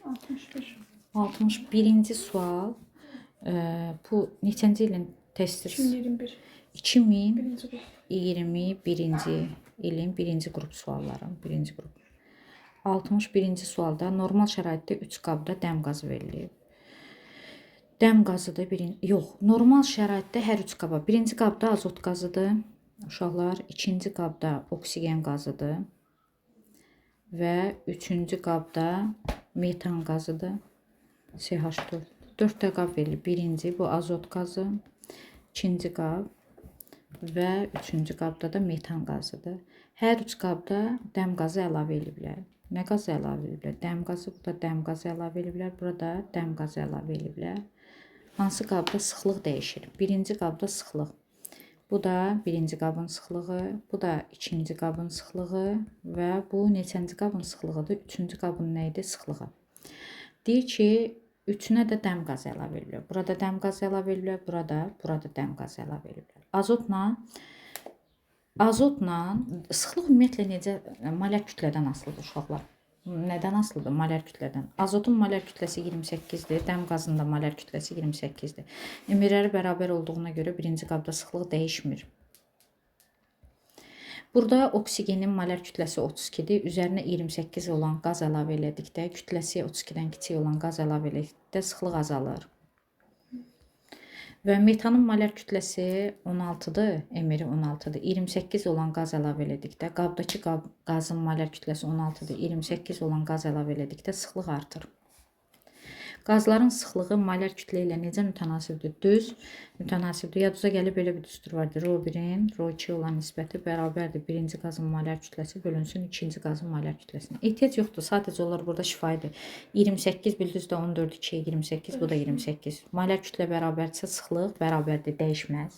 61. 61-ci sual. Bu neçənci ilin testdir? 2021. 2021-ci ilin birinci qrup sualları. Birinci qrup. 61-ci sualda normal şəraitdə 3 qabda dəm qazı verilib. Dəm qazıdır. Normal şəraitdə hər 3 qaba. Birinci qabda azot qazıdır. Uşaqlar, ikinci qabda oksigen qazıdır. Və üçüncü qabda metan qazıdır. CH4. 4 də qab verilir. Birinci bu azot qazı, ikinci qab və üçüncü qabda da metan qazıdır. Hər üç qabda dəm qazı əlavə ediblər. Nə qazı əlavə ediblər? Dəm qazı, burada dəm qazı əlavə ediblər, burada dəm qazı əlavə ediblər. Hansı qabda sıxlıq dəyişir? Birinci qabda sıxlıq. Bu da birinci qabın sıxlığı, bu da ikinci qabın sıxlığı və bu neçənci qabın sıxlığıdır? Üçüncü qabın nə idi? Sıxlığı. Deyir ki, üçünə də dəm qazı əlavə ediblər. Burada dəm qazı əlavə ediblər, burada dəm qazı əlavə ediblər. Azotla sıxlıq ümumiyyətlə necə molar kütlədən asılıdır uşaqlar? Nədən asılıdır? Molar kütlədən. Azotun molar kütləsi 28-dir, dəm qazının da molar kütləsi 28-dir. Emirləri bərabər olduğuna görə birinci qabda sıxlıq dəyişmir. Burada oksigenin molar kütləsi 32-dir. Üzərinə 28 olan qaz əlavə elədikdə, kütləsi 32-dən kiçik olan qaz əlavə elədikdə sıxlıq azalır. Və metanın molar kütləsi 16-dır, emiri 16-dır. 28 olan qaz əlavə elədikdə, qabdakı qazın molar kütləsi 16-dır. 28 olan qaz əlavə elədikdə sıxlıq artır. Qazların sıxlığı molar kütlə ilə necə mütənasibdir? Düz mütənasibdir. Yadınıza gəlib belə bir düstur vardır. ρ1-in ρ2 olan nisbəti bərabərdir. Birinci qazın molar kütləsi bölünsün ikinci qazın molar kütləsinə. Ehtiyac yoxdur. Sadəcə onlar burada şifaydır. 28 bildinizdə 14 2 28, bu da 28. Molar kütlə bərabərdirsə sıxlıq bərabərdir, dəyişməz.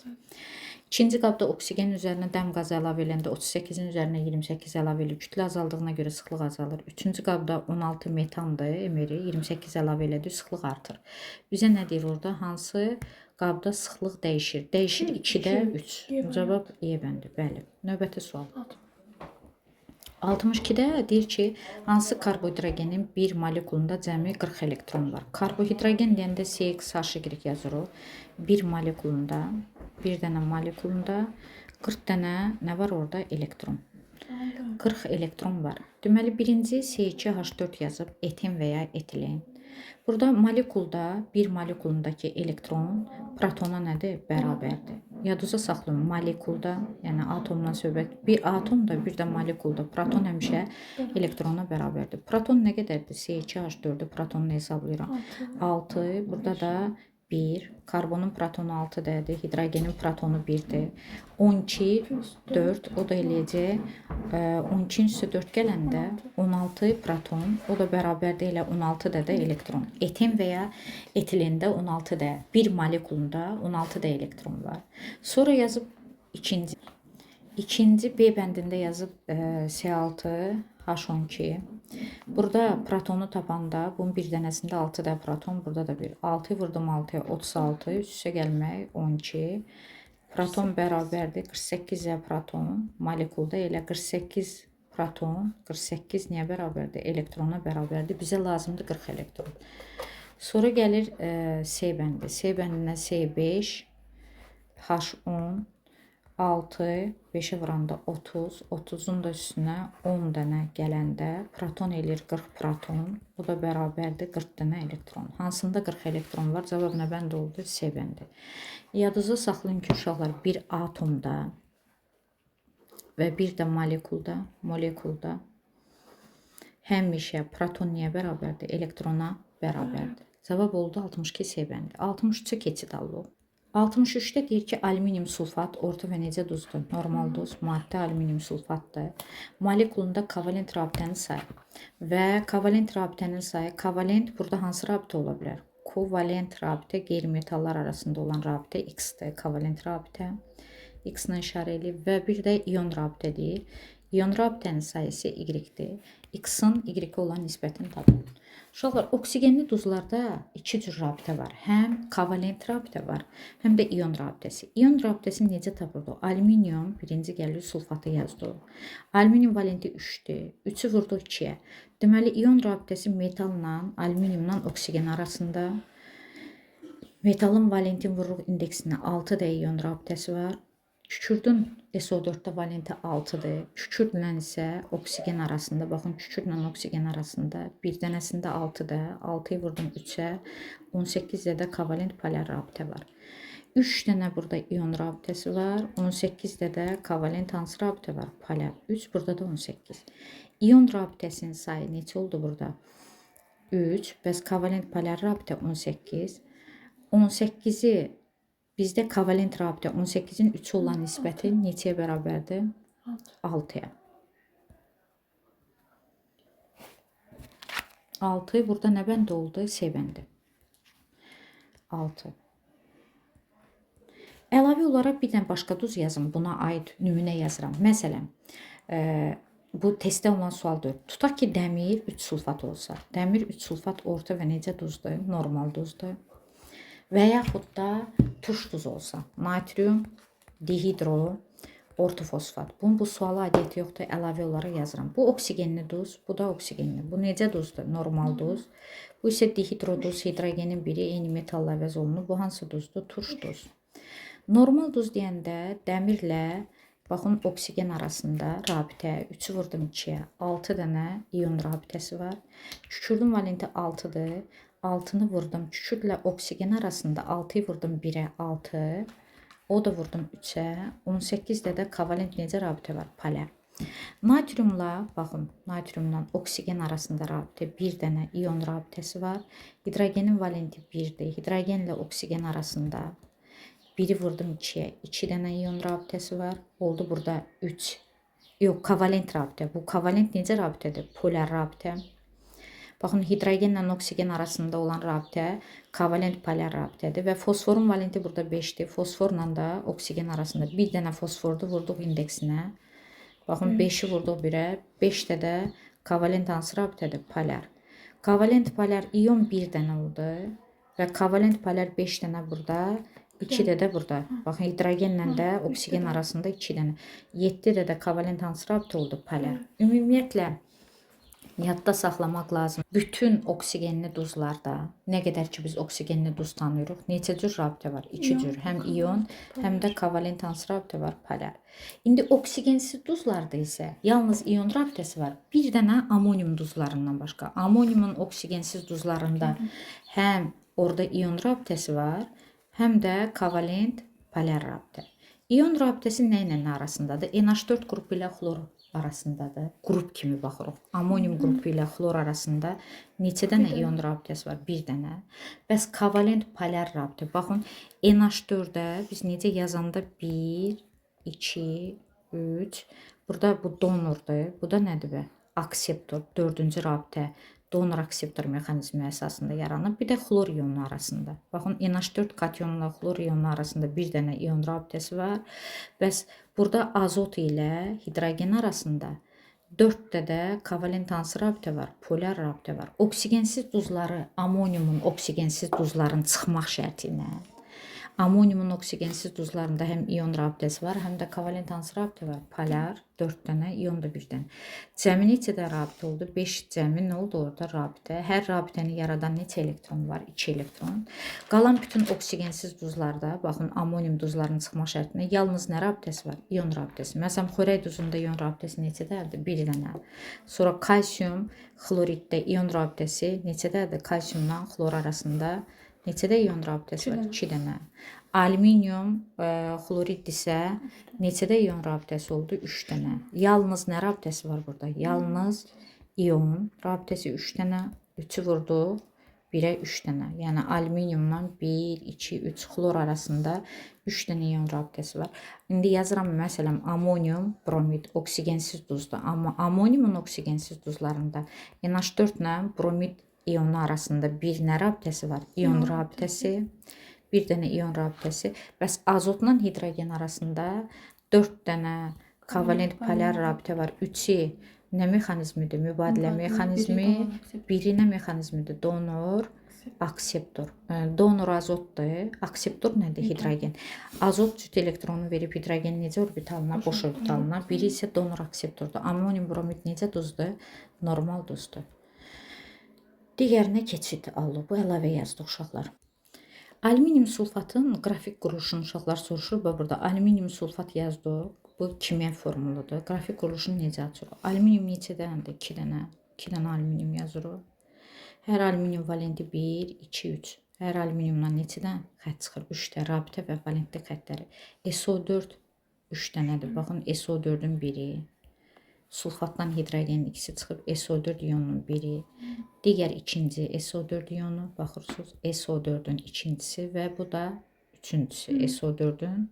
İkinci qabda oksigenin üzərinə dəm qazı əlavə ediləndə 38-in üzərinə 28 əlavə edilir. Kütlə azaldığına görə sıxlıq azalır. Üçüncü qabda 16 metandır, emiri 28 əlavə edilir, sıxlıq artır. Bizə nə deyir orada? Hansı qabda sıxlıq dəyişir? Dəyişir 2-də 3. Cavab E bəndi. Bəli. Növbəti sual. 62-də deyir ki, hansı karbohidrogenin bir molekulunda cəmi 40 elektron var? Karbohidrogen deyəndə CX yazırıq. Bir molekulunda, bir dənə molekulunda 40 dənə nə var orada? Elektron. 40 elektron var. Deməli, birinci C2H4 yazıb eten və ya etilen. Burada molekulda, bir molekulundakı elektron protona nədir? Bərabərdir. Yadınıza saxlayın, molekulda, yəni atomdan söhbət, bir atomda, bir də molekulda proton həmişə elektrona bərabərdir. Proton nə qədərdir? C2H4-ü protonunu hesablayıram. 6, burada da 1, karbonun protonu 6 dədir, hidrogenin protonu 1-dir. 12, 4, o da eləyəcək, 12-in üstə 4 gələndə 16 proton, o da bərabərdir elə 16 dədə elektron. Eten və ya etilendə 16 də, bir molekulunda 16 də elektron var. Sonra yazıb ikinci B bəndində yazıb C6H12. Burada protonu tapanda bunun bir dənəsində 6 də proton, burada da 1. 6 vurdum 6-ya 36, üstə gəlmək 12. Proton bərabərdir 48-ə proton, molekulda elə 48 proton, 48 niyə bərabərdir? Elektrona bərabərdir. Bizə lazımdır 40 elektron. Sonra gəlir C bəndi. C bəndinə C5, H10, 6, 5-ə vuranda 30, 30-un da üstünə 10 dənə gələndə proton eləyir 40 proton, bu da bərabərdir 40 dənə elektron. Hansında 40 elektron var? Cavab nə bənd oldu? C bəndi. Yadınızda saxlayın ki, uşaqlar, bir atomda və bir də molekulda həmişə proton niyə bərabərdir? Elektrona bərabərdir. Cavab oldu 62 C bəndi. 63-ə keçid alıq. 63-də deyir ki, alüminium sulfat orta və necə duzdur? Normal duz, maddə alüminium sulfatdır. Molekulunda kovalent rabitənin sayı və kovalent rabitənin sayı, kovalent burada hansı rabitə ola bilər? Kovalent rabitə qeyri-metallar arasında olan rabitə X-dir. Kovalent rabitə X-lə işarə edilib və bir də ion rabitə deyil. İon rabitənin sayısı Y-dir. X-in Y-ə olan nisbətini tapın. Uşaqlar, oksigenli duzlarda iki cür rabitə var. Həm kovalent rabitə var, həm də ion rabitəsi. İon rabitəsini necə tapırdıq? Alüminium birinci gəlir sulfatı yazdıq. Alüminium valenti 3-dür. 3-ü vurduq 2-yə. Deməli, ion rabitəsi metalla, alüminiumla oksigen arasında. Metalın valentin vururuq indeksinə 6 də ion rabitəsi var. Kükürdün SO4-də valenti 6-dır. Kükürdlə isə oksigen arasında, baxın kükürdlə oksigen arasında bir dənəsində 6-dır. 6-yı vurdum 3-ə, 18-də də kovalent polar rabitə var. 3 dənə burada ion rabitəsi var, 18-də də kovalent hansı rabitə var? Polar. 3, burada da 18. İon rabitəsinin sayı neçə oldu burada? 3, bəs kovalent polar rabitə 18. 18-i bizdə kovalent rabitə 18-in 3 olan nisbəti neçəyə bərabərdir? 6-ya. 6 burada nə bəndə oldu? S bəndi. 6. Əlavə olaraq bir dənə başqa duz yazın. Buna aid nümunə yazıram. Məsələn, bu testdə olan sualdır. Tutaq ki, dəmir 3 sulfat olsa. Dəmir 3 sulfat orta və necə duzdur? Normal duzdur. Və yaxud da turş duz olsa, natrium, dihidro, ortofosfat. Bunun bu suala aidiyyəti yoxdur, əlavə olaraq yazıram. Bu oksigenli duz, bu da oksigenli. Bu necə duzdur? Normal duz. Bu isə dihidro duz, hidrogenin biri eyni metalla əvəz olunur. Bu hansı duzdur? Turş duz. Normal duz deyəndə dəmirlə, baxın, oksigen arasında rabitə, 3-ü vurdum 2-yə, 6 dənə ion rabitəsi var. Kükürdün valenti 6-dır. 6-nı vurdum kükürdlə oksigen arasında, 6-yı vurdum 1-ə, 6. O da vurdum 3-ə. 18-də də kovalent necə rabitə var? Polar. Natriumla, baxın, natriumla oksigen arasında rabitə, bir dənə ion rabitəsi var. Hidrogenin valenti 1-dir. Hidrogenlə oksigen arasında 1-i vurdum 2-yə, 2 dənə ion rabitəsi var. Oldu burada 3. Yox, kovalent rabitə. Bu kovalent necə rabitədir? Polar rabitə. Baxın, hidrogenlə oksigen arasında olan rabitə kovalent polar rabitədir və fosforun valenti burada 5-dir. Fosforla da oksigen arasında bir dənə fosfordu vurduq indeksinə. Baxın, 5-i vurduq 1-ə, 5-də də kovalent hansı rabitədir? Polar. Kovalent polar ion 1 dənə oldu və kovalent polar 5 dənə burada, 2-də də burada. Baxın, hidrogenlə də oksigen arasında 2 dənə. 7-də də kovalent hansı rabitə oldu? Polar. Ümumiyyətlə, yadda saxlamaq lazım. Bütün oksigenli duzlarda, nə qədər ki biz oksigenli duz tanıyırıq, neçə cür rabitə var? 2 cür. Həm ion, həm də kovalent hansı rabitə var? Polar. İndi oksigensiz duzlarda isə yalnız ion rabitəsi var. Bir dənə amonium duzlarından başqa. Amoniumun oksigensiz duzlarında həm orada ion rabitəsi var, həm də kovalent polar rabitə. İon rabitəsi nə ilə nə arasındadır? NH4 qrupu ilə xlor arasındadır. Qrup kimi baxırıq. Amonium qrupu ilə xlor arasında neçə dənə ion rabitəsi var? Bir dənə. Bəs kovalent polar rabitə. Baxın, NH4-də biz necə yazanda 1, 2, 3. Burada bu donordur. Bu da nədir bə? Akseptor. 4-cü rabitə. Donor-akseptor mexanizmi əsasında yaranır. Bir də xlor iyonu arasında. Baxın, NH4 kationla xlor iyonu arasında bir dənə ion rabitəsi var. Bəs burada azot ilə hidrogen arasında 4-də də kovalent hansı rabitə var? Polar rabitə var. Oksigensiz duzları, amoniumun oksigensiz duzların çıxmaq şərti ilə amoniumun oksigensiz duzlarında həm ion rabitəsi var, həm də kovalent hansı rabitə var? Polar, 4 dənə, ion da 1 dənə. Cəmi neçədə rabitə oldu? 5 cəmi nə oldu orada rabitə? Hər rabitəni yaradan neçə elektron var? 2 elektron. Qalan bütün oksigensiz duzlarda, baxın, amonium duzlarının çıxma şərtinə yalnız nə rabitəsi var? İon rabitəsi. Məsələn, xörək duzunda ion rabitəsi neçədədir? 1 dənə. Sonra kalsium, xloriddə ion rabitəsi neçədədir? Kalsiumla xlor arasında neçədə ion rabitəsi var? 2 dənə. Alüminium, xlorid isə neçədə ion rabitəsi oldu? 3 dənə. Yalnız nə rabitəsi var burada? Yalnız ion rabitəsi 3 dənə. 3-ü vurduq 1-ə 3 dənə. Yəni alüminiumla 1, 2, 3 xlor arasında 3 dənə ion rabitəsi var. İndi yazıram məsələn amonium, bromid oksigensiz duzdur. Amma amoniumun oksigensiz duzlarında NH4 ilə bromid iyonu arasında bir nə rabitəsi var? İon rabitəsi. Bir dənə ion rabitəsi. Bəs azotla hidrogen arasında 4 dənə kovalent polar rabitə var. 3-i nə mexanizmidir? Mübadilə mexanizmi. Biri nə mexanizmidir? Donor, akseptor. Donor azotdur. Akseptor nədir? Hidrogen. Azot cüt elektronu verib hidrogen necə orbitalına, boş orbitalına. Biri isə donor akseptordur. Ammonium bromid necə duzdur? Normal duzdur. Digərinə keçid alıb. Bu əlavə yazdı uşaqlar. Alüminium sulfatın qrafik quruluşunu uşaqlar soruşur. Burada alüminium sulfat yazdı. Bu kimya formuludur. Qrafik quruluşunu necə açırıq? Alüminium neçə dənədir? 2 dənə. 2 dənə alüminium yazırıq. Hər alüminium valenti 1, 2, 3. Hər alüminiumdan neçədən xətt çıxır? 3 də rabitə və valentli xəttləri. SO4 3 dənədir. Baxın SO4-ün biri. Sulfatdan hidrogenin ikisi çıxıb SO4 ionunun biri. Digər ikinci SO4 ionu. Baxırsınız SO4-ün ikincisi və bu da üçüncüsü. SO4-ün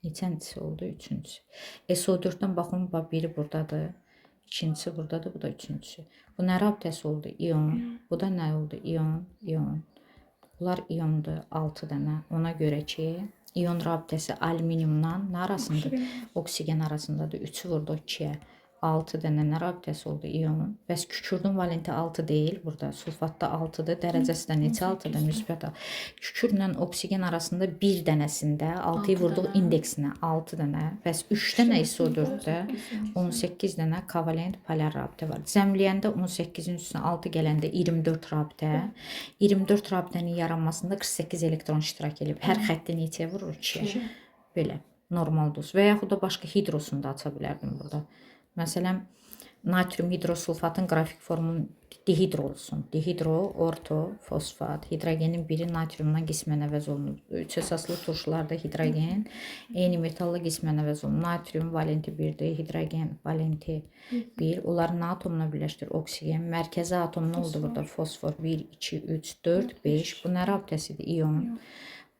neçəncisi oldu? Üçüncüsü. SO4-dən baxın, biri buradadır. İkincisi buradadır, bu da üçüncüsü. Bu nə rabitəsi oldu? İon. Bu da nə oldu? İon, ion. Bunlar iondur, 6 dənə. Ona görə ki, ion rabitəsi alüminiumdan nə arasındadır? Oksigen arasındadır. 3-ü vurdu 2-yə. 6 dənə nə rabitəsi oldu? İon. Bəs kükürdün valenti 6 deyil burada. Sulfatda 6-dır. Dərəcəsi də neçə 6-dır? Müsbət 6. Kükürlə oksigen arasında bir dənəsində 6-yı vurduq indeksinə 6 dənə. Bəs 3 dənə SO4-də 18 dənə kovalent polar rabitə var. Cəmləyəndə 18-in üstünə 6 gələndə 24 rabitə. 24 rabitənin yaranmasında 48 elektron iştirak edib. Hər xətti neçəyə vurur? 2-yə. Belə. Normal duz. Və yaxud da başqa hidrosunu da aça bilərdim burada. Məsələn, natrium hidrosulfatın qrafik formunu dihidro olsun. Dihidro, orto, fosfat. Hidrogenin biri natriumdan qismən əvəz olunub. 3 əsaslı turşularda hidrogen eyni metalla qismən əvəz olunub. Natrium valenti 1-dir, hidrogen valenti 1. Onların atomuna birləşdir? Oksigen. Mərkəzi atom nə oldu burada? Fosfor 1, 2, 3, 4, 5. Bu nə rabitəsidir? İon.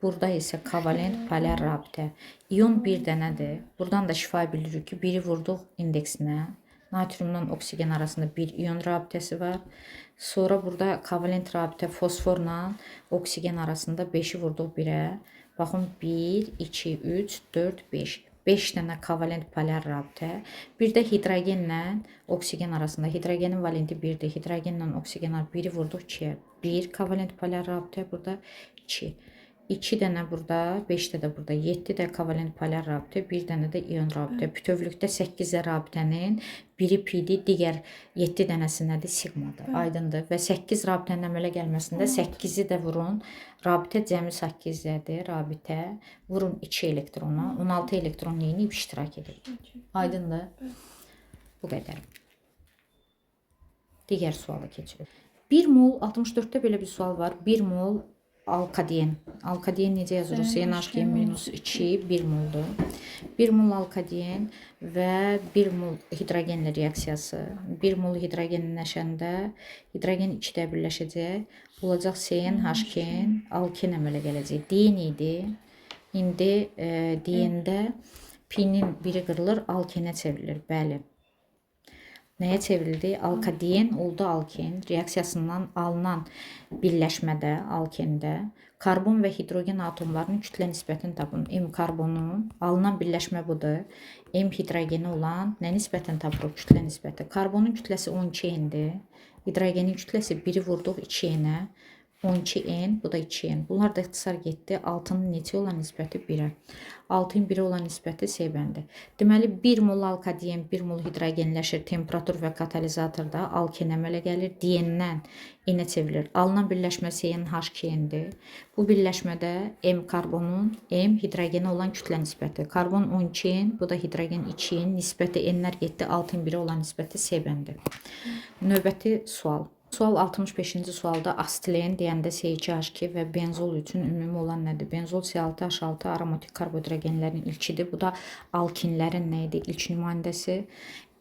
Burada isə kovalent polar rabitə. İon bir dənədir. Buradan da şifa bilirik ki, biri vurduq indeksinə. Natriumdan oksigen arasında bir ion rabitəsi var. Sonra burada kovalent rabitə fosforla oksigen arasında 5-i vurduq 1-ə. Baxın 1, 2, 3, 4, 5. 5 dənə kovalent polar rabitə. Bir də hidrogenlə oksigen arasında. Hidrogenin valenti 1-dir. Hidrogenlə oksigen biri vurduq 2-yə. 1 kovalent polar rabitə, burada 2. 2 dənə burada, 5 də burada, 7 də kovalent polar rabitə, 1 dənə də ion rabitə. Bütövlükdə 8 rabitənin biri pi-dir, digər 7 dənəsi nədir? Sigmadır. Aydındır. Və 8 rabitənin əmələ gəlməsində 8-i də vurun. Rabitə cəmi 8-dədir. Rabitə vurun 2 elektrona. 16 elektron neyinib iştirak edir. Aydındır. Bu qədər. Digər suala keçirik. 1 mol 64-də belə bir sual var. 1 mol alkaden. Alkaden necə yazırıq? CnH2-2 1 moldur. 1 mol alkaden və 1 mol hidrogenlə reaksiyası. 1 mol hidrogenləşəndə hidrogen 2-də birləşəcək. Olacaq CnH2 alken əmələ gələcək. Diyen idi. İndi diyəndə pi-nin biri qırılır, alkenə çevrilir. Bəli. Nəyə çevrildi? Alkaden oldu alken. Reaksiyasından alınan birləşmədə, alkende, karbon və hidrogen atomlarının kütlə nisbətini tapın. M karbonun alınan birləşmə budur. M hidrogeni olan nə nisbətən tapırıq? Kütlə nisbəti. Karbonun kütləsi 12 N'dir. Hidrogenin kütləsi 1'i vurduq 2 N'ə. 12 N, bu da 2 N. Bunlar da ixtisar getdi. 6'nın neçə olan nisbəti 1'ə. 6'ın 1'ə olan nisbəti C-bəndi. Deməli, 1 mol alkaden, 1 mol hidrogenləşir. Temperatur və katalizatorda alken əmələ gəlir. Diyendən N-ə çevrilir. Alınan birləşmə CnH2-dir. Bu birləşmədə M karbonun, M hidrogeni olan kütlə nisbəti. Karbon 12 N, bu da hidrogen 2 N. Nisbəti N'lər getdi. 6'ın 1'ə olan nisbəti C-bəndi. Növbəti sual. Sual 65-ci sualda astilen deyəndə C2H2 və benzol üçün ümumi olan nədir? Benzol C6H6 aromatik karbohidrogenlərin ilkidir. Bu da alkinlərin nə idi? İlk nümayəndəsi.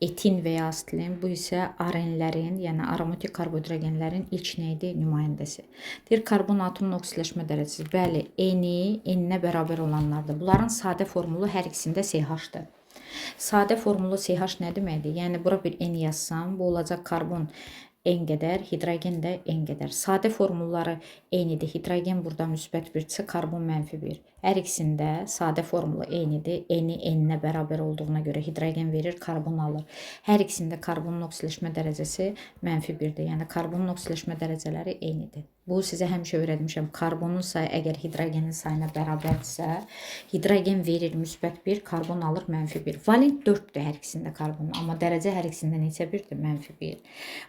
Etin və ya astilen, bu isə arenlərin, yəni aromatik karbohidrogenlərin ilk nə idi? Nümayəndəsi. Deyir, karbon atomunun oksidləşmə dərəcəsi. Bəli, N-ə bərabər olanlardır. Bunların sadə formulu hər ikisində CH-dır. Sadə formulu CH nə deməkdir? Yəni, bura bir N yazsam, bu olacaq karbon n qədər, hidrogen də n qədər. Sadə formulları eynidir. Hidrogen burada müsbət 1-dir, karbon -1. Hər ikisində sadə formulu eynidir. N-i n-ə bərabər olduğuna görə hidrogen verir, karbon alır. Hər ikisində karbonun oksidaşma dərəcəsi -1-dir. Yəni karbonun oksidaşma dərəcələri eynidir. Bu sizə həmişə öyrətmişəm. Karbonun sayı əgər hidrogenin sayına bərabərdirsə, hidrogen verir müsbət 1, karbon alır -1. Valent 4-dür hər ikisində karbonun, amma dərəcə hər ikisində neçə birdir? -1.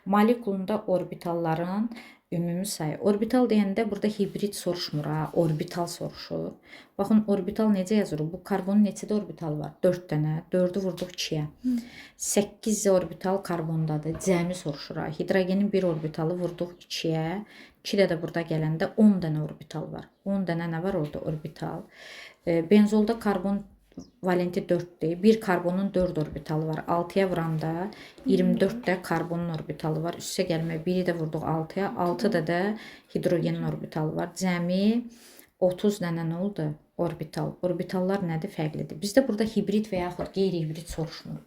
Molekulunda orbitalların ümumi sayı. Orbital deyəndə burada hibrid soruşmur ha, orbital soruşur. Baxın orbital necə yazılır? Bu karbonun neçədə orbital var? 4 dənə. 4-ü vurduq 2-yə. 8 orbital karbondadır. Cəmi soruşur ha. Hidrogenin bir orbitalı vurduq 2-yə. 2-də də burada gələndə 10 dənə orbital var. 10 dənə nə var orada? Orbital. Benzolda karbon valenti 4'dür. Bir karbonun 4 orbitalı var. 6'ya vuranda 24'də karbonun orbitalı var. Üstə gəlmə 1'i də vurduq 6'ya. 6'da da hidrogenin orbitalı var. Cəmi 30 dənə nə oldu? Orbital. Orbitallar nədir? Fərqlidir. Bizdə burada hibrid və yaxud qeyri-hibrid soruşmur.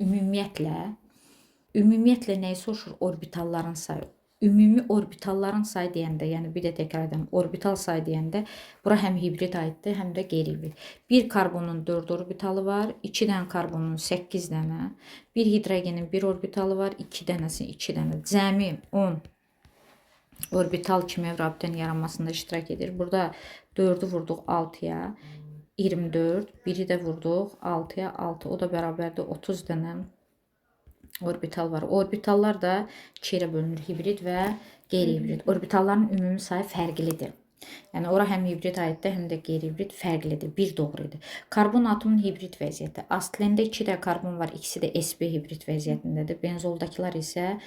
Ümumiyyətlə nəyi soruşur? Orbitalların sayı. Ümumi orbitalların sayı deyəndə, yəni bir də təkrar edirəm, orbital sayı deyəndə bura həm hibrid aiddir, həm də qeyri-hibrid. Bir karbonun 4 orbitalı var, 2 dənə karbonun 8 dənə, bir hidrogenin 1 orbitalı var, 2 dənəsi 2 dənə. Cəmi 10 orbital kimya rabitənin yaranmasında iştirak edir. Burada 4'ü vurduq 6'ya, 24, 1'i də vurduq 6'ya, 6. O da bərabərdir 30 dənə orbital var. Orbitallar da 2-yə bölünür, hibrid və qeyri-hibrid. Orbitalların ümumi sayı fərqlidir. Yəni ora həm hibrid aiddir, həm də qeyri-hibrid fərqlidir. Bir doğrudur. Karbon atomunun hibrid vəziyyəti. Aslində 2 də karbon var, ikisi də sp hibrid vəziyyətindədir. Benzoldakılar isə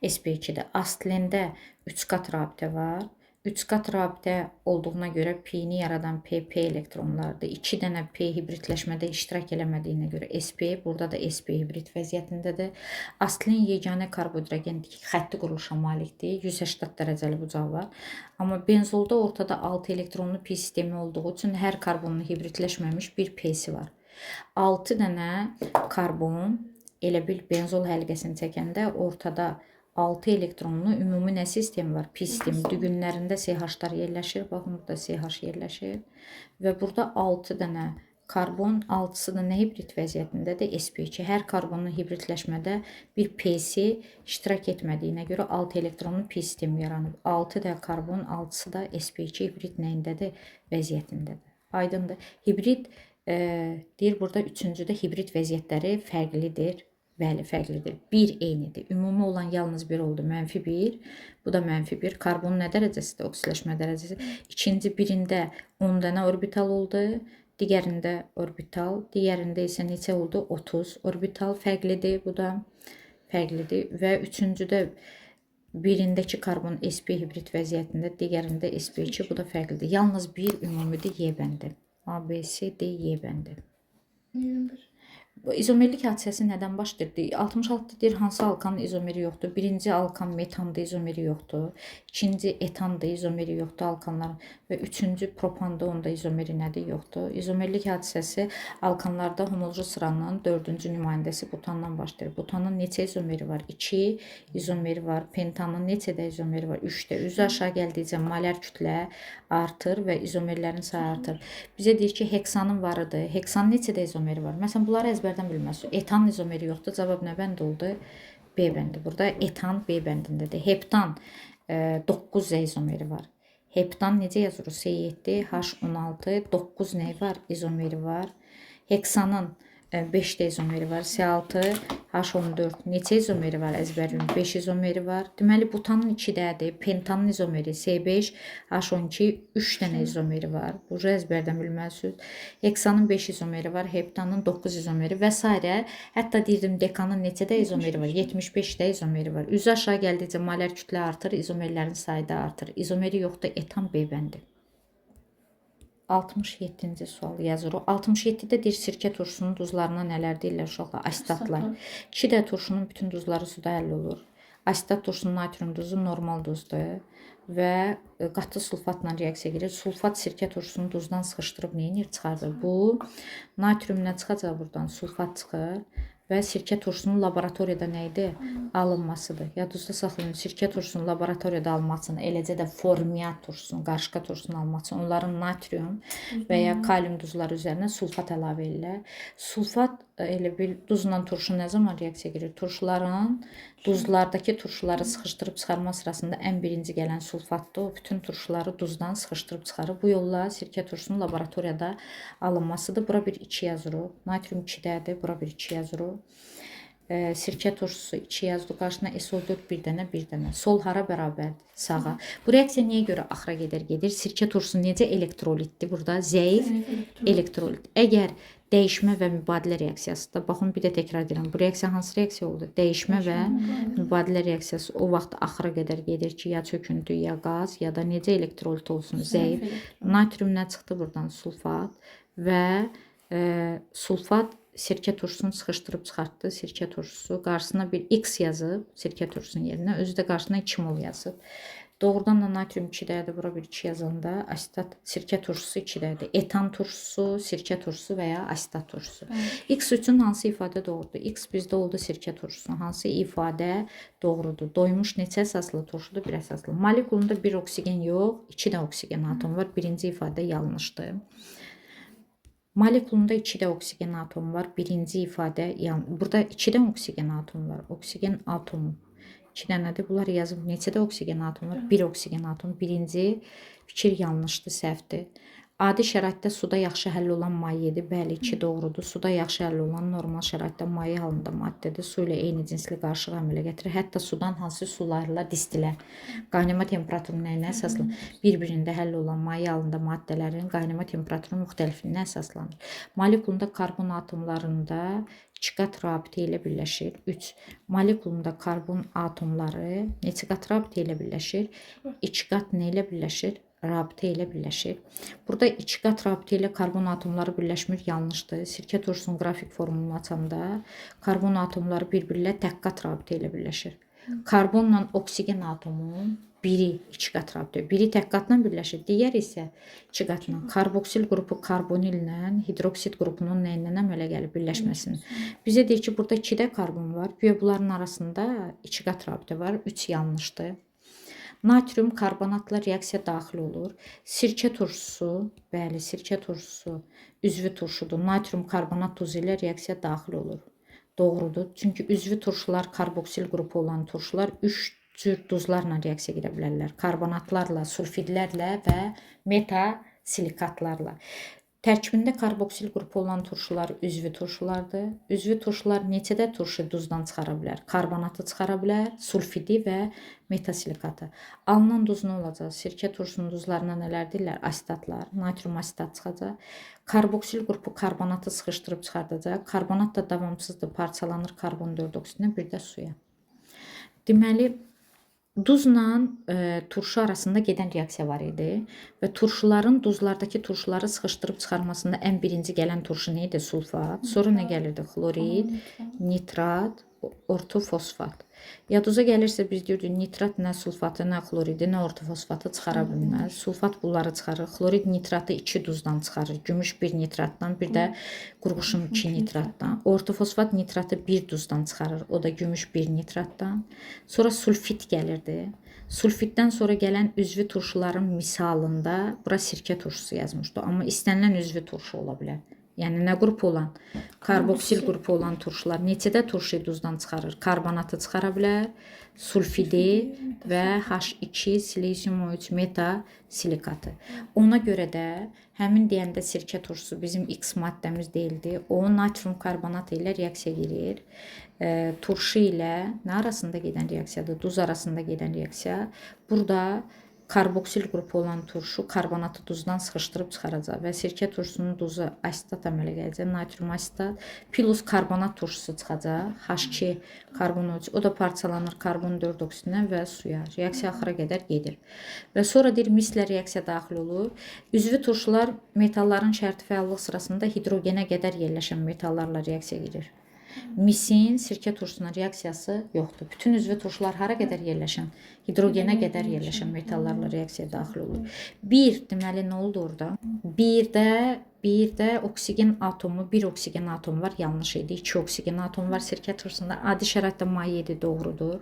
sp2-dir. Aslində 3 qat rabitə var. 3 qat rabitə olduğuna görə P-ni yaradan PP elektronlardır. 2 dənə P hibridləşmədə iştirak eləmədiyinə görə sp, burada da sp hibrid vəziyyətindədir. Aslin yeganə karbohidrogen xətti quruluşa malikdir. 180 dərəcəli bucağı var. Amma benzolda ortada 6 elektronlu P sistemi olduğu üçün hər karbonun hibridləşməmiş bir P-si var. 6 dənə karbon, elə bil benzol həlqəsini çəkəndə ortada 6 elektronlu ümumi nə sistemi var? Pi sistemi. Dügünlərində CH-lar yerləşir. Baxın, burada CH yerləşir. Və burada 6 dənə karbon, 6'sı da nə hibrid vəziyyətindədir? sp2. Hər karbonun hibridləşmədə bir P-si iştirak etmədiyinə görə 6 elektronlu Pi sistemi yaranıb. 6 da karbon, 6'sı da sp2 hibrid nəyindədir? Vəziyyətindədir. Aydındır. Hibrid deyir burada 3-cüdə hibrid vəziyyətləri fərqlidir. Bəli, fərqlidir. 1 eynidir. Ümumi olan yalnız 1 oldu. -1. Bu da -1. Karbonun nə dərəcəsidir? Oksidaşma dərəcəsi. İkinci birində 10 dənə orbital oldu. Digərində orbital. Digərində isə neçə oldu? 30 orbital. Fərqlidir. Bu da fərqlidir. Və üçüncüdə birindəki karbon sp hibrid vəziyyətində, digərində sp2. Bu da fərqlidir. Yalnız bir ümumidir. Y bəndi. A, B, C, D, Y bəndi. İzomerlik hadisəsi nədən baş verir? 66 deyir, hansı alkanın izomeri yoxdur? Birinci alkan metanda izomeri yoxdur. İkinci etanda izomeri yoxdur alkanların. Və üçüncü propanda onda izomeri nədir? Yoxdur. İzomerlik hadisəsi alkanlarda homoloji sıranın 4-cü nümayəndəsi butandan baş verir. Butanın neçə izomeri var? 2 izomeri var. Pentanın neçədə izomeri var? 3-də. Üzü aşağı gəldikcə molar kütlə artır və izomerlərin sayı artır. Bizə deyir ki, heksanın varıdır. Heksanın neçədə izomeri var? Məsələn, bunları əzbərdən bilməzsiniz. Etan izomeri yoxdur. Cavab nə bənd oldu? B bəndi. Burada etan B bəndindədir. Heptan 9 izomeri var. Heptan necə yazılır? C7, H16, 9 nə var? İzomeri var. Heksanın 5 izomeri var. C6, H14 neçə izomeri var? Əzbərin 5 izomeri var. Deməli butanın 2-dədir. Pentanın izomeri C5, H12 3 dənə izomeri var. Bu əzbərdən bilməlisiniz. Heksanın 5 izomeri var. Heptanın 9 izomeri və s. Hətta deyirdim dekanın neçədə izomeri var? 75-də izomeri var. Üzü aşağı gəldikcə molar kütlə artır, izomerlərin sayı da artır. İzomeri yoxdur, etan B bəndi. 67-ci sual yazır o. 67-də deyir sirkə turşusunun duzlarına nələr deyirlər uşaqlar? Asitatlar. 2-də turşunun bütün duzları suda həll olur. Asitat turşunun natrium duzu normal duzdur və qatı sulfatla reaksiya girir. Sulfat sirkə turşusunu duzdan sıxışdırıb neyinir? Çıxardır. Bu natrium nə çıxacaq buradan? Sulfat çıxır və sirkə turşusunun laboratoriyada nə idi? Alınmasıdır. Yadınızda saxlayın, sirkə turşusunun laboratoriyada alınmasını, eləcə də formiat turşusunun, qarışqa turşusunun alınmasını, onların natrium və ya kalium duzları üzərinə sulfat əlavə edirlər. Sulfat elə bir duzla turşu nə zaman reaksiya girir? Turşuların duzlardakı turşuları sıxışdırıb çıxarma sırasında ən birinci gələn sulfatdır. O bütün turşuları duzdan sıxışdırıb çıxarır. Bu yolla sirkə turşusunun laboratoriyada alınmasıdır. Bura bir 2 yazırıq. Natrium 2-dədir. Bura bir 2 yazırıq. Sirkə turşusu 2 yazdı. Qarşına SO4 bir dənə. Sol hara bərabərdir? Sağa. Bu reaksiya niyə görə axıra gedir? Sirkə turşusu necə elektrolitdir? Burada zəif elektrolit. Əgər dəyişmə və mübadilə reaksiyasıdır. Baxın, bir də təkrar edirəm. Bu reaksiya hansı reaksiya oldu? Dəyişmə və mübadilə reaksiyası o vaxt axıra qədər gedir ki, ya çöküntü, ya qaz, ya da necə elektrolit olsun? Zəif. Natrium nə çıxdı buradan? Sulfat və sulfat sirkə turşusunu sıxışdırıb çıxartdı. Sirkə turşusu qarşısına bir X yazıb, sirkə turşusunun yerinə, özü də qarşısına 2 mol yazıb. Doğrudan da natrium 2-dədir. Bura bir 2 yazanda asitat sirkə turşusu 2-dədir. Etan turşusu, sirkə turşusu və ya asitat turşusu. X üçün hansı ifadə doğrudur? X bizdə oldu sirkə turşusu. Hansı ifadə doğrudur? Doymuş neçə əsaslı turşudur? Bir əsaslı. Molekulunda bir oksigen yox, 2 də oksigen atomu var. Birinci ifadə yanlışdır. Molekulunda 2 də oksigen atomu var. Birinci ifadə burada 2 də oksigen atomu var. Oksigen atomu 2 dənədir. Bunlar yazıb neçədə oksigen atomu var? 1 oksigen atomu. Birinci fikir yanlışdır, səhvdir. Adi şəraitdə suda yaxşı həll olan mayedir. Bəli, 2 doğrudur. Suda yaxşı həll olan normal şəraitdə maye halında maddədir. Su ilə eyni cinsli qarışıq əmələ gətirir. Hətta sudan hansı sularla distilər. Qaynama temperaturu nəyinə əsaslı? Bir-birində həll olan maye halında maddələrin qaynama temperaturu müxtəlifliyinə əsaslanır. Molekulunda karbon atomlarında 2 qat rabitə ilə birləşir. 3. Molekulunda karbon atomları neçə qat rabitə ilə birləşir? 2 qat nə ilə birləşir? Rabitə ilə birləşir. Burada 2 qat rabitə ilə karbon atomları birləşmir, yanlışdır. Sirkə turşusunun qrafik formulunu açanda karbon atomları bir-birlə tək qat rabitə ilə birləşir. Karbonla oksigen atomu biri 2 qat rabitə, biri tək qatla birləşir, digəri isə 2 qatla. Karboksil qrupu karbonil ilə hidroksid qrupunun nəyindən əmələ gəlib birləşməsini. Bizə deyir ki, burada 2-də karbon var, güya bunların arasında 2 qat rabitə var, 3 yanlışdır. Natrium karbonatla reaksiya daxil olur. Sirkə turşusu, bəli, sirkə turşusu üzvü turşudur. Natrium karbonat duzu ilə reaksiya daxil olur. Doğrudur. Çünki üzvü turşular karboksil qrupu olan turşular 3 cür duzlarla reaksiya edə bilərlər. Karbonatlarla, sulfidlərlə və metasilikatlarla. Tərkibində karboksil qrupu olan turşular üzvü turşulardır. Üzvü turşular neçədə turşu duzdan çıxara bilər? Karbonatı çıxara bilər, sulfidi və metasilikatı. Alınan duz nə olacaq? Sirkə turşusunun duzlarına nələr deyirlər? Asitatlar, natrium asitat çıxacaq. Karboksil qrupu karbonatı sıxışdırıb çıxardacaq. Karbonat da davamsızdır, parçalanır karbon 4 oksidinə, bir də suya. Deməli, duzla turşu arasında gedən reaksiya var idi və turşuların duzlardakı turşuları sıxışdırıb çıxarmasında ən birinci gələn turşu nə idi? Sulfat. Sonra nə gəlirdi? Xlorid, nitrat, ortofosfat. Yaduza gəlirsə biz deyirdik nitrat nə sulfatı, nə xloridi, nə ortofosfatı çıxara bilməz. Sulfat bunları çıxarır. Xlorid nitratı 2 duzdan çıxarır. Gümüş 1 nitratdan, bir də qurğuşun 2 nitratdan. Ortofosfat nitratı 1 duzdan çıxarır. O da gümüş 1 nitratdan. Sonra sulfit gəlirdi. Sulfitdən sonra gələn üzvü turşuların misalında bura sirkə turşusu yazmışdı. Amma istənilən üzvü turşu ola bilər. Yəni nə qrupu olan? Karboksil qrupu olan turşular neçədə turşuyu duzdan çıxarır? Karbonatı çıxara bilər, sulfidi və H2 silisium O3 metasilikatı. Ona görə də həmin deyəndə sirkə turşusu bizim X maddəmiz deyildi. O natrium karbonat ilə reaksiya edir. Turşu ilə nə arasında gedən reaksiyadır? Duz arasında gedən reaksiya. Burada karboksil qrupu olan turşu karbonatı duzdan sıxışdırıb çıxaracaq və sirkə turşusunun duzu asitat əmələ gələcək, natrium asitat, plus karbonat turşusu çıxacaq, H2 karbon 3, o da parçalanır karbon 4 oksidinə və suya. Reaksiya axıra qədər gedir. Və sonra deyir mislə reaksiya daxil olur. Üzvü turşular metalların şərti fəallıq sırasında hidrogenə qədər yerləşən metallarla reaksiya edir. Misin sirkə turşusuna reaksiyası yoxdur. Bütün üzvü turşular hara qədər yerləşən? Hidrogenə qədər yerləşən metallarla reaksiya daxil olur. Bir, deməli nə oldu orada? Bir də Bir də oksigen atomu, bir oksigen atomu var, yanlış idi. 2 oksigen atomu var sirkə turşusunda. Adi şəraitdə mayedir, doğrudur.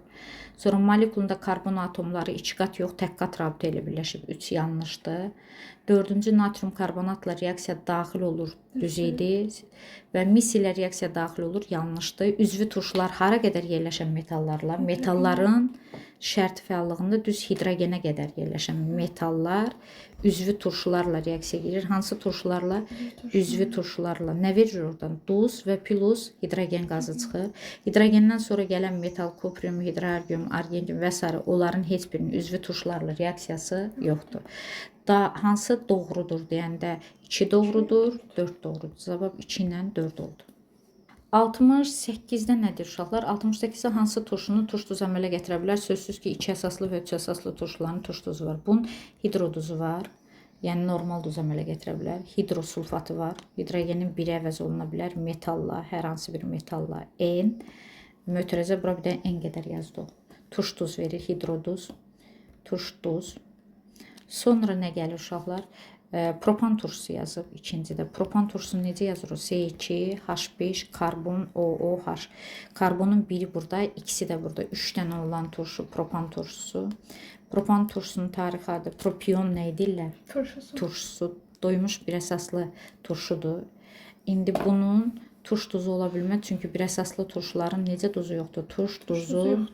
Sonra molekulunda karbon atomları 2 qat yox, tək qat rabitə ilə birləşib. 3 yanlışdır. 4-cü natrium karbonatla reaksiya daxil olur, düz idi. Və mis ilə reaksiya daxil olur, yanlışdır. Üzvü turşular hara qədər yerləşən metallarla? Metalların şərt fəallığında düz hidrogenə qədər yerləşən metallar üzvü turşularla reaksiya girir. Hansı turşularla? Üzvü turşularla. Nə verir oradan? Duz və plus hidrogen qazı çıxır. Hidrogenden sonra gələn metal, koprium, hidrargium, argen və s. onların heç birinin üzvü turşularla reaksiyası yoxdur. Hansı doğrudur deyəndə 2 doğrudur, 4 doğrudur. Cavab 2 ilə 4 oldu. 68-də nədir uşaqlar? 68-də hansı turşunu turş duzu əmələ gətirə bilər? Sözsüz ki, 2 əsaslı və 3 əsaslı turşuların turş duzu var. Bunun hidroduzu var. Yəni normal duz əmələ gətirə bilər. Hidrosulfatı var. Hidrogenin biri əvəz oluna bilər. Metalla, hər hansı bir metalla N. Mötərəzə bura bir də N qədər yazdı. Turş duz verir, hidroduz, turş duz. Sonra nə gəlir uşaqlar? Propan turşusu yazıb ikincidə. Propan turşusunu necə yazırıq? C2, H5, karbon, OOH. Karbonun biri burada, ikisi də burada. 3 dənə olan turşu, propan turşusu. Propan turşusunun tarixi adı propion nə edirlər? Turşusu. Doymuş bir əsaslı turşudur. İndi bunun turş duzu ola bilməz, çünki bir əsaslı turşuların necə duzu yoxdur? Turş duzu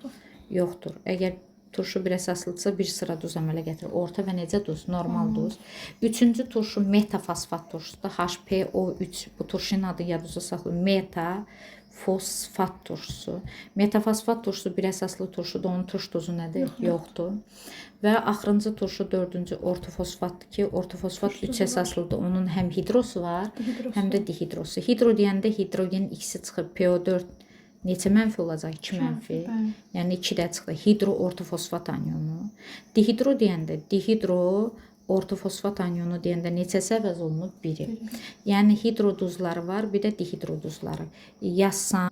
yoxdur. Əgər turşu bir əsaslıdırsa bir sıra duz əmələ gətirir. Orta və necə duz? Normal duz. Üçüncü turşu metafosfat turşusudur. HPO3. Bu turşunun adı yadınızda saxlayın. Metafosfat turşusu. Metafosfat turşusu bir əsaslı turşudur. Onun turş duzu nədir? Yoxdur. Və axırıncı turşu dördüncü ortofosfatdır ki, ortofosfat 3 əsaslıdır. Onun həm hidrosu var, həm də dihidrosu. Hidro deyəndə hidrogenin ikisi çıxır. PO4 neçə mənfi olacaq? 2 mənfi. Yəni 2 də çıxdı. Hidro ortofosfat anyonu. Dihidro deyəndə dihidro ortofosfat anyonu deyəndə neçəsi əvəz olunub? 1-i. Yəni hidroduzları var, bir də dihidroduzları. Yazsan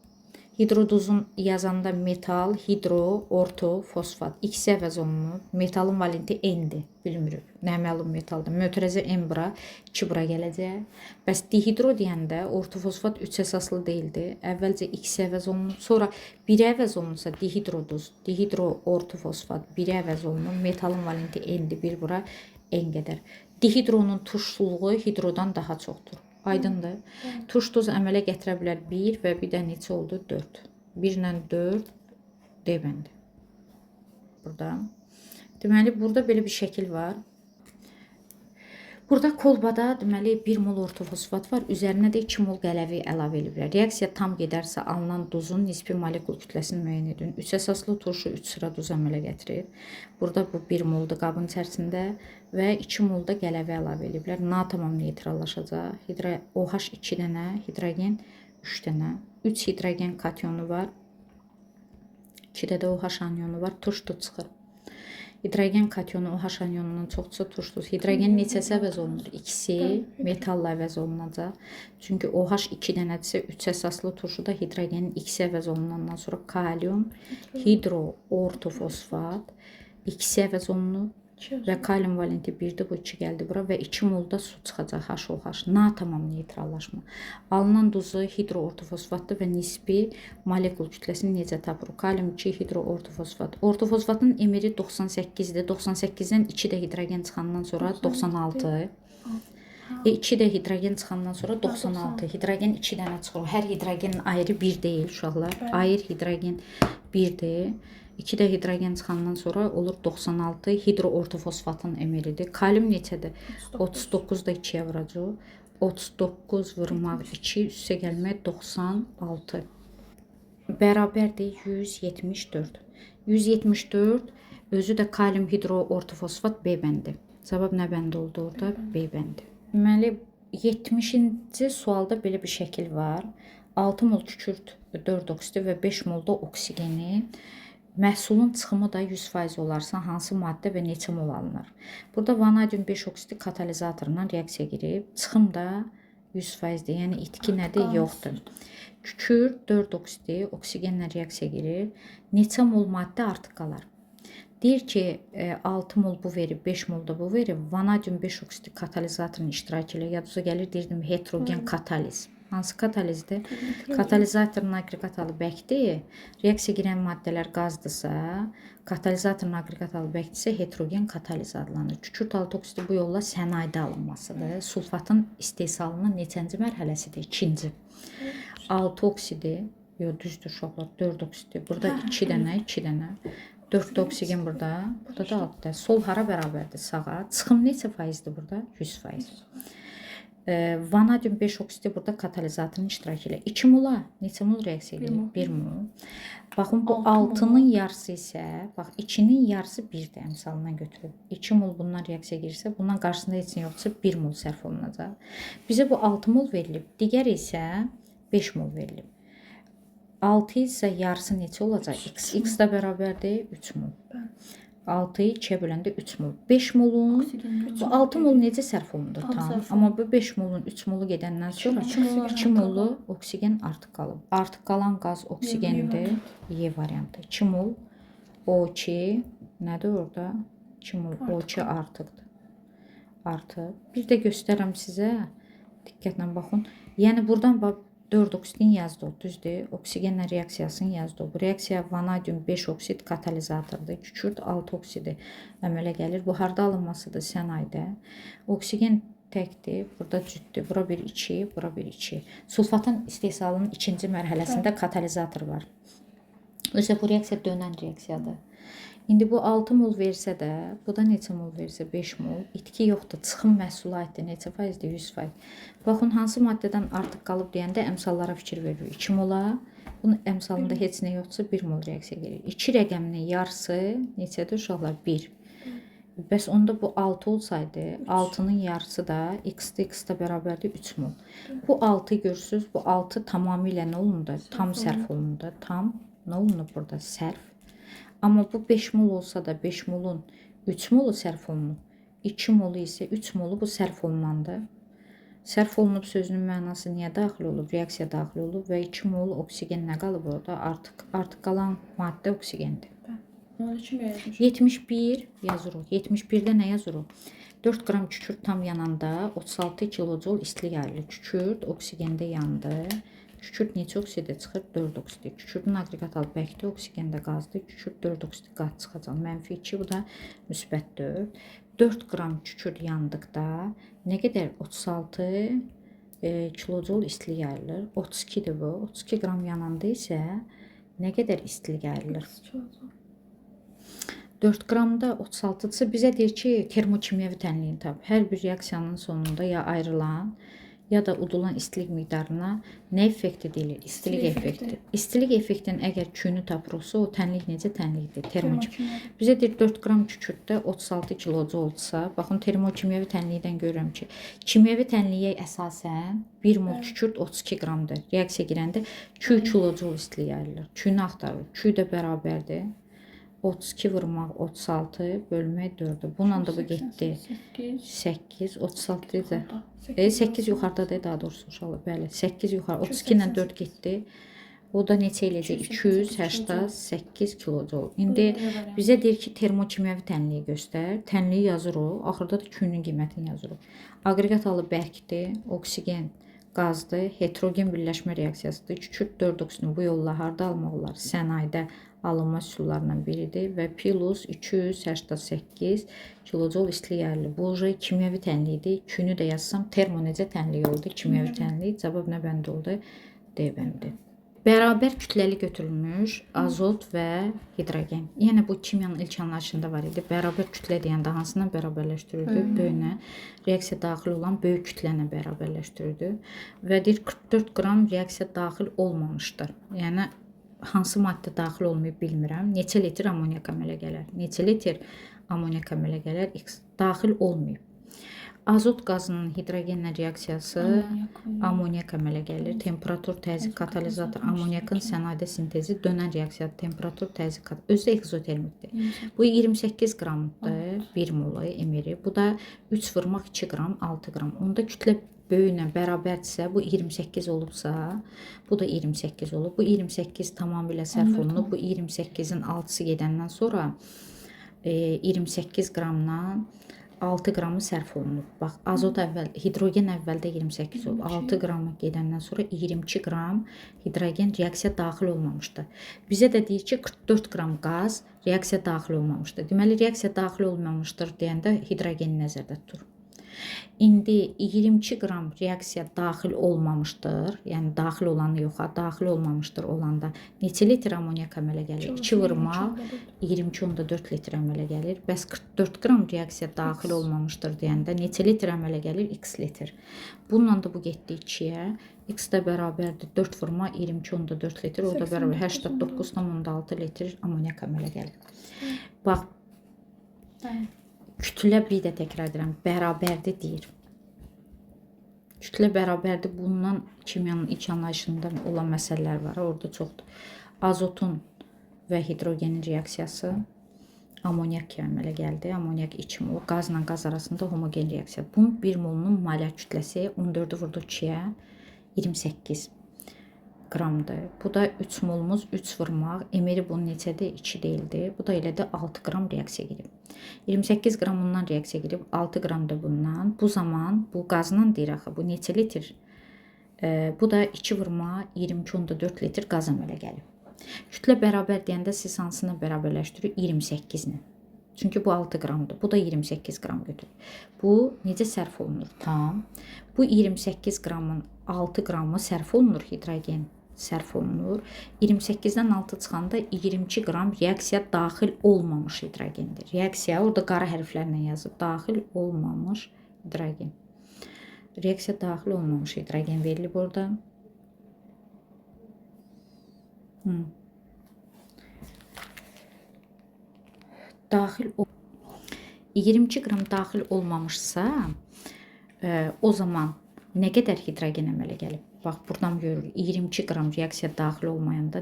hidroduzun yazanda metal, hidro, ortofosfat. İkisi əvəz olunub. Metalın valenti N-dir. Bilmirik. Nə məlum metaldır. Mötərəzə N bura, 2 bura gələcək. Bəs dihidro deyəndə ortofosfat 3 əsaslı deyildi. Əvvəlcə ikisi əvəz olunub. Sonra 1 əvəz olunsa dihidroduz, dihidro ortofosfat 1 əvəz olunub. Metalın valenti N-dir. 1 bura N qədər. Dihidronun turşuluğu hidrodan daha çoxdur. Aydındır. Turş duz əmələ gətirə bilər 1 və bir də neçə oldu? 4. 1 ilə 4 D bəndi. Burada. Deməli, burada belə bir şəkil var. Burada kolbada deməli 1 mol ortofosfat var. Üzərinə də 2 mol qələvi əlavə ediblər. Reaksiya tam gedərsə alınan duzun nisbi molekul kütləsini müəyyən edin. 3 əsaslı turşu 3 sıra duz əmələ gətirir. Burada bu 1 moldur qabın içərisində və 2 mol da qələvi əlavə ediblər. Na tamam neytrallaşacaq. OH 2 dənə, hidrogen 3 dənə. 3 hidrogen katyonu var. 2 də OH anyonu var. Turş duz çıxır. Hidrogen katyonu OH anyonunun çoxsa turş duz. Hidrogen neçəsi əvəz olunur? İkisi metalla əvəz olunacaq. Çünki OH 2 dənədirsə 3 əsaslı turşuda hidrogenin ikisi əvəz olunandan sonra kalium, hidro, ortofosfat ikisi əvəz olunub və kalium valenti 1-dir, bu 2 gəldi bura və 2 molda su çıxacaq HOH. Na tamam neytrallaşma. Alınan duzu hidro ortofosfatdır və nisbi molekul kütləsini necə tapırıq? Kalium 2 hidro ortofosfat. Ortofosfatın emiri 98-dir. 98-dən 2 də hidrogen çıxandan sonra 96. 2 də hidrogen çıxandan sonra 96. Hidrogen 2 dənə çıxır. Hər hidrogenin ayrı 1 deyil uşaqlar. Ayrı hidrogen 1-dir. 2 də hidrogen çıxandan sonra olur 96. Hidro ortofosfatın emiridir. Kalium neçədir? 39 da 2-yə vuracaq. 39 vurmaq 2 üstə gəlmək 96. Bərabərdir 174. 174 özü də kalium hidro ortofosfat B bəndi. Cavab nə bəndi oldu orada? B bəndi. Deməli 70-ci sualda belə bir şəkil var. 6 mol kükürt 4 oksidi və 5 mol da oksigeni. Məhsulun çıxımı da 100% olarsa hansı maddə və neçə mol alınır? Burada vanadium 5 oksidi katalizatorla reaksiya girib. Çıxım da 100%dir. Yəni itki nədir? Yoxdur. Kükürt 4 oksidi oksigenlə reaksiya girir. Neçə mol maddə artıq qalar? Deyir ki, 6 mol bu verib, 5 mol da bu verib. Vanadium 5 oksidi katalizatorun iştirak ilə yadıza gəlir, deyirdim heterogen kataliz. Hansı katalizdir? Katalizatorun aqreqat alı bəkdir. Reaksiya girən maddələr qazdırsa, katalizatorun aqreqat alı bəkdirsə heterogen kataliz adlanır. Kükürt altı oksidi bu yolla sənayedə alınmasıdır. Sulfatın istehsalının neçənci mərhələsidir? 2-ci. 6 oksidi, yox düzdür uşaqlar, 4 oksidi. Burada 2 dənə, 2 dənə. 4 oksigen burada, burada da 6 da. Sol hara bərabərdir? Sağa. Çıxım neçə faizdir burada? 100%. Vanadium 5 oksidi burada katalizatorun iştirak ilə. 2 mola neçə mol reaksiya edir? 1 mol. Baxın bu 6-nın yarısı isə, bax 2-nin yarısı 1-dir əmsalından götürüb. 2 mol bundan reaksiya girirsə, bundan qarşısında heç nə yoxdursa 1 mol sərf olunacaq. Bizə bu 6 mol verilib. Digər isə 5 mol verilib. 6 isə yarısı neçə olacaq? X. X da bərabərdir 3 mol. 6-yı 2-yə böləndə 3 mol. 5 molun, bu 6 mol necə sərf olundu? Tam. Amma bu 5 molun 3 molu gedəndən sonra 2 molu oksigen artıq qalıb. Artıq qalan qaz oksigendir. Y variantı. 2 mol O2 nədir orada? 2 mol O2 artıqdır. Artıq. Bir də göstərəm sizə. Diqqətlə baxın. Yəni buradan bax 4 oksidin yazdı o, düzdür? Oksigenlə reaksiyasını yazdı o. Bu reaksiya vanadium 5 oksid katalizatordur. Kükürt 6 oksidi əmələ gəlir. Bu harda alınmasıdır? Sənayedə. Oksigen təkdir. Burada cütdür. Bura bir 2, bura bir 2. Sulfatın istehsalının 2-ci mərhələsində katalizator var. Özə bu reaksiya dönən reaksiyadır. İndi bu 6 mol versə də, bu da neçə mol versə 5 mol. İtki yoxdur, çıxım məhsulu aiddir. Neçə faizdir? 100%. Baxın, hansı maddədən artıq qalıb deyəndə əmsallara fikir veririk. 2 mola, bunun əmsalında heç nə yoxdursa 1 mol reaksiya gelir. 2 rəqəminin yarısı neçədir uşaqlar? 1. Bəs onda bu 6 olsaydı, 6-nın yarısı da x-də x-də bərabərdir 3 mol. Bu 6 görürsünüz, bu 6 tamamilə nə olundu? Tam sərf olundu. Tam nə olundu burada? Sərf. Amma bu 5 mol olsa da 5 molun 3 molu sərf olunub. 2 molu isə 3 molu bu sərf olunandır. Sərf olunub sözünün mənası niyə daxil olub? Reaksiya daxil olub və 2 mol oksigen nə qalıb orada? Artıq qalan maddə oksigendir. 71 yazırıq. 71-də nə yazırıq? 4 qram kükürt tam yananda 36 kilojol istilik ayrılır. Kükürt oksigende yandı. Kükürt neçə oksidə çıxır? 4 oksidə. Kükürdün aqreqat alı bəkdir, oksigendə qazdır. Kükürt 4 oksidə qaz çıxacaq. -2, bu da müsbət 4. 4 qram kükürt yandıqda nə qədər? 36 kilojol istilik ayrılır. 32-dir bu. 32 qram yananda isə nə qədər istilik ayrılır? 4 qramda 36-dırsa bizə deyir ki, termokimyəvi tənliyin tap. Hər bir reaksiyanın sonunda ya ayrılan, ya da udulan istilik miqdarına nə effekti deyilir? İstilik effekti. İstilik effektin əgər Q-nü tapırıqsa, o tənlik necə tənlikdir? Termokimyəvi. Bizə deyir 4 qram kükürddə 36 kilojol olsa, baxın termokimyəvi tənlikdən görürəm ki, kimyəvi tənliyə əsasən 1 mol kükürt 32 qramdır. Reaksiya girəndə Q kilojol istilik ayrılır. Q-nü axtarır. Q də bərabərdir. 32 vurmaq 36 bölmək 4-dür. Bununla da bu getdi. 8, 36 da. 8 yuxarıdadır daha doğrusu uşaqlar. Bəli, 8 yuxarı. 32 ilə 4 getdi. O da neçə eləyəcək? 288 kilojol. İndi bizə deyir ki, termokimyəvi tənliyi göstər. Tənliyi yazırıq. Axırda da Q-nün qiymətini yazırıq. Aqreqat alı bərkdir. Oksigen qazdır. Heterogen birləşmə reaksiyasıdır. Kükürt 4 oksidini bu yolla harda almaq olar? Sənayedə alınma üsullarından biridir və plus 288 kilojol istilik ayrılır. Bu kimyəvi tənliyidir. Q-nü də yazsam termo necə tənlik oldu? Kimyəvi tənlik. Cavab nə bəndə oldu? D bəndi. Bərabər kütləli götürülmüş azot və hidrogen. Yəni bu kimyanın ilk anlayışında var idi. Bərabər kütlə deyəndə hansından bərabərləşdirirdi? Böyünə. Reaksiya daxil olan böyük kütlənə bərabərləşdirirdi. Və deyir 44 qram reaksiya daxil olmamışdır. Yəni hansı maddə daxil olmayıb bilmirəm. Neçə litr amoniak əmələ gələr? Neçə litr amoniak əmələ gələr? X daxil olmayıb. Azot qazının hidrogenlə reaksiyası amoniak əmələ gəlir. Temperatur təzyiq katalizator amoniakın sənayedə sintezi dönən reaksiya temperatur təzyiq katalizator özü ekzotermikdir. Bu 28 qramdır 1 molu emiri. Bu da 3 vurmaq 2 qram 6 qram. Onda kütlə böyüklə bərabərdirsə, bu 28 olubsa, bu da 28 olub. Bu 28 tamamilə sərf olunub. Bu 28-in 6-sı gedəndən sonra 28 qramdan 6 qramı sərf olunub. Bax, azot əvvəl, hidrogen əvvəldə 28 olub. 6 qramı gedəndən sonra 22 qram hidrogen reaksiya daxil olmamışdı. Bizə də deyir ki, 44 qram qaz reaksiya daxil olmamışdı. Deməli, reaksiya daxil olmamışdır deyəndə hidrogeni nəzərdə tutur. İndi 22 qram reaksiya daxil olmamışdır. Yəni daxil olanı yox, daxil olmamışdır olanda neçə litr amonyak əmələ gəlir? 2 vurmaq 22.4 litr əmələ gəlir. Bəs 44 qram reaksiya daxil olmamışdır deyəndə neçə litr əmələ gəlir? X litr. Bununla da bu getdi 2-yə. X də bərabərdir 4 vurma 22.4 litr. O da bərabər 89.6 litr amonyak əmələ gəlir. Bax, kütlə bir də təkrar edirəm, bərabərdir deyir. Kütlə bərabərdir. Bundan kimyanın ilk anlayışında olan məsələlər var. Orada çoxdur. Azotun və hidrogenin reaksiyası amonyak kimi əmələ gəldi. Amonyak 2 mol. Qazla qaz arasında homogen reaksiya. Bunun 1 molunun molar kütləsi 14-ü vurdu 2-yə 28 qramdır. Bu da 3 molumuz 3 vurmaq. Emeri bunun neçədir? 2 deyildi. Bu da elə də 6 qram reaksiya gedib. 28 qram bundan reaksiya gedib. 6 qram da bundan. Bu zaman bu qazdan deyir axı. Bu neçə litr? Bu da 2 vurma 22.4 litr qaz əmələ gəlib. Kütlə bərabər deyəndə siz hansını bərabərləşdirir? 28-ni. Çünki bu 6 qramdır. Bu da 28 qram götürür. Bu necə sərf olunur? Tam. Bu 28 qramın 6 qramı sərf olunur hidrogen. Sərf olunur. 28-dən 6 çıxanda 22 qram reaksiya daxil olmamış hidrogendir. Reaksiya orada qara hərflərlə yazıb. Daxil olmamış hidrogen. Reaksiya daxil olmamış hidrogen verilib orada. Daxil 22 qram daxil olmamışsa, o zaman nə qədər hidrogen əmələ gəlib? Bax, buradan görürük. 22 qram reaksiya daxil olmayanda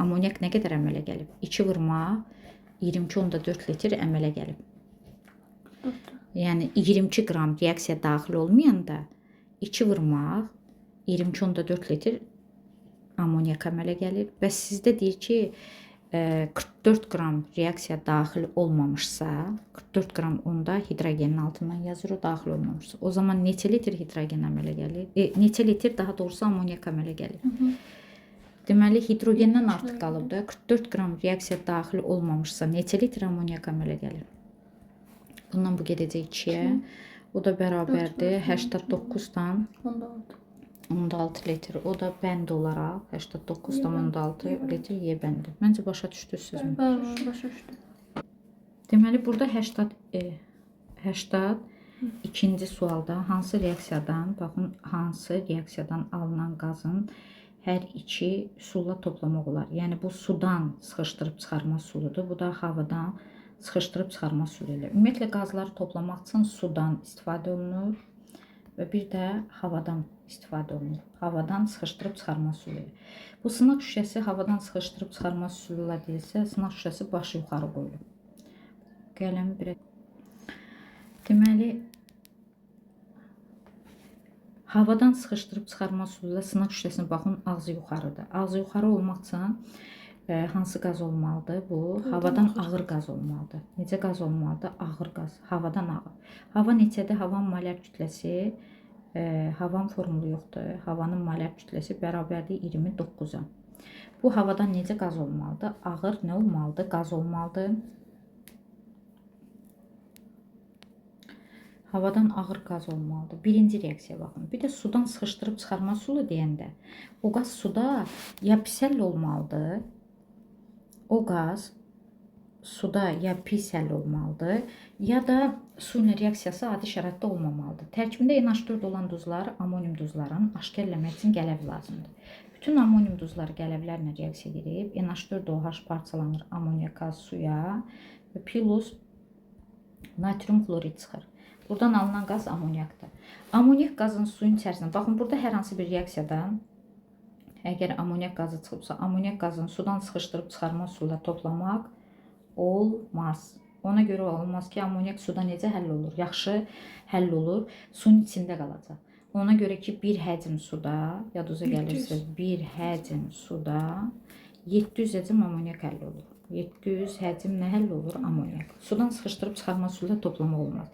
amonyak nə qədər əmələ gəlib? 2 vurma 22.4 litr əmələ gəlib. Yəni 22 qram reaksiya daxil olmayanda 2 vurmaq 22.4 litr amonyak əmələ gəlir. Bəs sizdə deyir ki, 44 qram reaksiya daxil olmamışsa, 44 qram onda hidrogenin altından yazır, o daxil olmamışsa. O zaman neçə litr hidrogen əmələ gəlir? Neçə litr, daha doğrusu amonyak əmələ gəlir. Deməli, hidrogenden artıq qalıb da 44 qram reaksiya daxil olmamışsa, neçə litr amonyak əmələ gəlir? Bundan bu gedəcək 2-yə. O da bərabərdir 89-dan 16 litr. O da bənd olaraq 89.6 litr Y bəndi. Məncə başa düşdünüz mü? Başa düşdüm. Deməli, burada 80 ikinci sualda hansı reaksiyadan, baxın, hansı reaksiyadan alınan qazın hər iki sulla toplamaq olar? Yəni, bu sudan sıxışdırıb çıxarma suludur. Bu da havadan sıxışdırıb çıxarma sulu ilə. Ümumiyyətlə, qazları toplamaq üçün sudan istifadə olunur və bir də havadan istifadə olunur. Havadan sıxışdırıb çıxarma sulu ilə. Bu sınaq şüşəsi havadan sıxışdırıb çıxarma sulu ilə deyilsə, sınaq şüşəsi başı yuxarı qoyulur. Qələmi bir. Deməli, havadan sıxışdırıb çıxarma sulu ilə sınaq şüşəsinin baxın ağzı yuxarıdır. Ağzı yuxarı olmaq üçün hansı qaz olmalıdır? Bu havadan ağır qaz olmalıdır. Necə qaz olmalıdır? Ağır qaz. Havadan ağır. Hava neçədir? Havanın molar kütləsi, havanın formulu yoxdur. Havanın molar kütləsi bərabərdir 29-a. Bu havadan necə qaz olmalıdır? Ağır nə olmalıdır? Qaz olmalıdır. Havadan ağır qaz olmalıdır. Birinci reaksiya baxın. Bir də sudan sıxışdırıb çıxarma sulu deyəndə, o qaz suda ya pis həll olmalıdır, o qaz suda ya pis həll olmalıdır, ya da su ilə reaksiyası adi şəraitdə olmamalıdır. Tərkibində NH4 olan duzlar amonium duzlarını aşkar eləmək üçün qələv lazımdır. Bütün amonium duzları qələvlərlə reaksiya edib, NH4OH parçalanır amoniyak qaz suya və plus natrium klorid çıxır. Buradan alınan qaz amonyakdır. Amonyak qazın suyun içərisində, baxın, burada hər hansı bir reaksiyadan, əgər amonyak qazı çıxıbsa, amonyak qazını sudan sıxışdırıb çıxarma suyla toplamaq olmaz. Ona görə olmaz ki, amonyak suda necə həll olur? Yaxşı həll olur, suyun içində qalacaq. Ona görə ki, bir həcm suda, yaduza gəlirsə, bir həcm suda 700 həcm amonyak həll olur. 700 həcm nə həll olur? Amoniak. Sudan sıxışdırıb çıxarma üsuluyla toplamaq olmaz.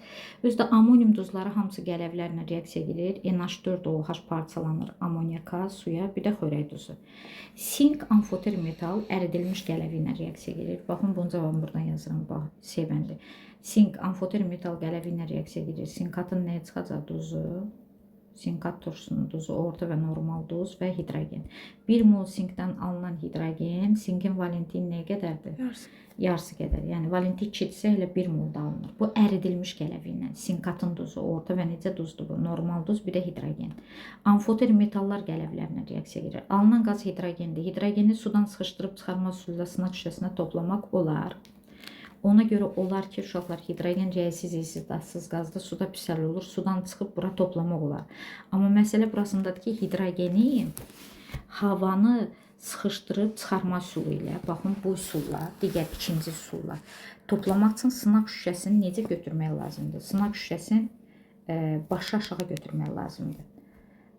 Özdə amonium duzları hamısı qələvlərlə reaksiya edir. NH4OH parçalanır amoniaka, suya, bir də xörək duzu. Sink, amfoter metal əridilmiş qələvi ilə reaksiya edir. Baxın, bunun cavabını buradan yazıram. Bax, C-bəndi. Sink, amfoter metal qələvi ilə reaksiya edir. Sinkatın nəyə çıxacaq? Duzu. Sinkat turşusunun duzu, orta və normal duz və hidrogen. 1 mol sinkdən alınan hidrogen, sinkin valenti nəyə qədərdir? Yarısı qədər. Yəni valenti 2-dirsə elə 1 mol da alınır. Bu əridilmiş qələvi ilə. Sinkatın duzu, orta və necə duzdur bu? Normal duz, bir də hidrogen. Amfoter metallar qələvlərlə reaksiya edir. Alınan qaz hidrogendir. Hidrogeni sudan sıxışdırıb çıxarma üsuluyla sınaq şüşəsinə toplamaq olar. Ona görə olar ki, uşaqlar, hidrogen rəyissiz, iysiz, dadsız qazda suda pis həll olur. Sudan çıxıb bura toplamaq olar. Amma məsələ burasındadır ki, hidrogeni havanı sıxışdırıb çıxarma üsulu ilə, baxın bu üsulla, digər ikinci üsulla toplamaq üçün sınaq şüşəsini necə götürmək lazımdır? Sınaq şüşəsini başı aşağı götürmək lazımdır.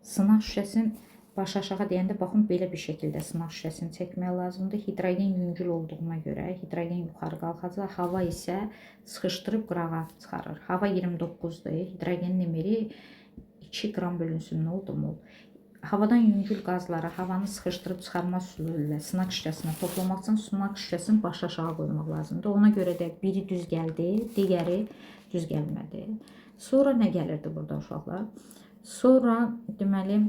Sınaq şüşəsini başı aşağı deyəndə, baxın, belə bir şəkildə sınaq şüşəsini çəkmək lazımdır. Hidrogen yüngül olduğuna görə hidrogen yuxarı qalxacaq, hava isə sıxışdırıb qırağa çıxarır. Hava 29-dur, hidrogenin emiri 2 qram bölünsün nə oldu mol. Havadan yüngül qazları havanı sıxışdırıb çıxarma üsulu ilə sınaq şüşəsinə toplamaq üçün sınaq şüşəsini başı aşağı qoymaq lazımdır. Ona görə də biri düz gəldi, digəri düz gəlmədi. Sonra nə gəlirdi burada uşaqlar? Sonra deməli,